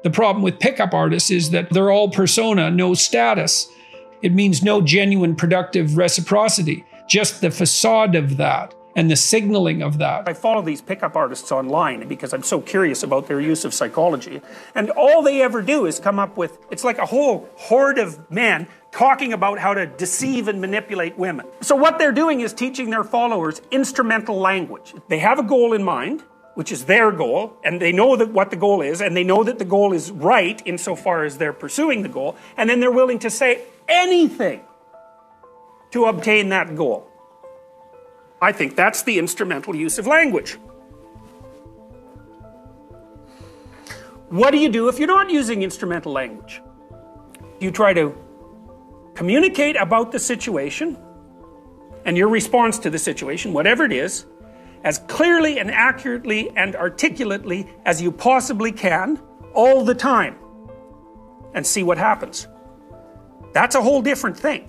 The problem with pickup artists is that they're all persona, no status. It means no genuine productive reciprocity, just the facade of that and the signaling of that. I follow these pickup artists online because I'm so curious about their use of psychology. And all they ever do is come up with, it's like a whole horde of men talking about how to deceive and manipulate women. So what they're doing is teaching their followers instrumental language. They have a goal in mind, which is their goal, and they know that what the goal is, and they know that the goal is right insofar as they're pursuing the goal, and then they're willing to say anything to obtain that goal. I think that's the instrumental use of language. What do you do if you're not using instrumental language? You try to communicate about the situation and your response to the situation, whatever it is, as clearly and accurately and articulately as you possibly can, all the time, and see what happens. That's a whole different thing.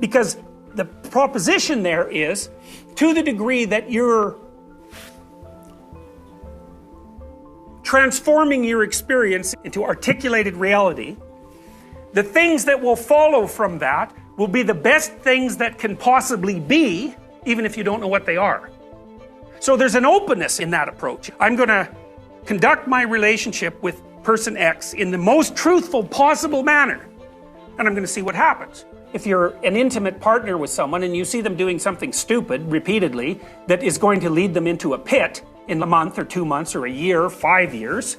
Because the proposition there is, to the degree that you're transforming your experience into articulated reality, the things that will follow from that will be the best things that can possibly be, even if you don't know what they are. So there's an openness in that approach. I'm going to conduct my relationship with person X in the most truthful possible manner, and I'm going to see what happens. If you're an intimate partner with someone and you see them doing something stupid repeatedly that is going to lead them into a pit in a month or 2 months or a year or 5 years,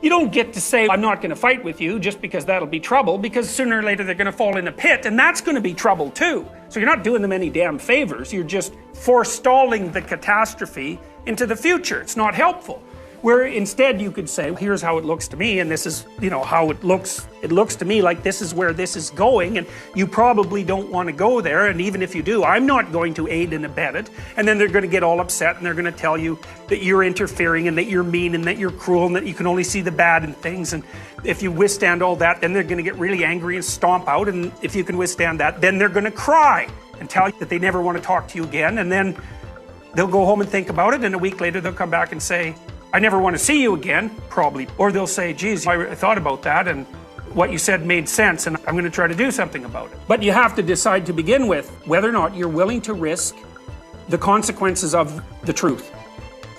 you don't get to say, I'm not going to fight with you just because that'll be trouble, because sooner or later they're going to fall in a pit and that's going to be trouble too. So you're not doing them any damn favors, you're just forestalling the catastrophe into the future. It's not helpful. Where instead you could say, here's how it looks to me, and this is, how it looks to me like this is where this is going, and you probably don't want to go there, and even if you do, I'm not going to aid and abet it. And then they're going to get all upset and they're going to tell you that you're interfering and that you're mean and that you're cruel and that you can only see the bad in things. And if you withstand all that, then they're going to get really angry and stomp out. And if you can withstand that, then they're going to cry and tell you that they never want to talk to you again. And then they'll go home and think about it, and a week later they'll come back and say, I never want to see you again, probably. Or they'll say, geez, I thought about that and what you said made sense and I'm going to try to do something about it. But you have to decide to begin with whether or not you're willing to risk the consequences of the truth.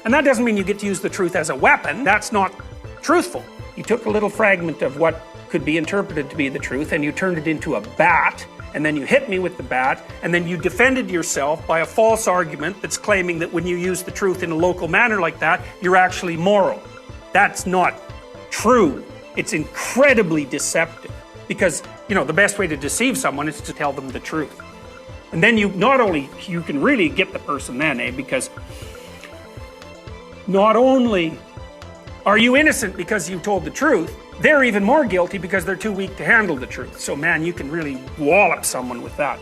And that doesn't mean you get to use the truth as a weapon. That's not truthful. You took a little fragment of what could be interpreted to be the truth and you turned it into a bat, and then you hit me with the bat, and then you defended yourself by a false argument that's claiming that when you use the truth in a local manner like that, you're actually moral. That's not true. It's incredibly deceptive, because, the best way to deceive someone is to tell them the truth. And then you can really get the person then, because not only are you innocent because you told the truth, they're even more guilty because they're too weak to handle the truth. So man, you can really wallop someone with that.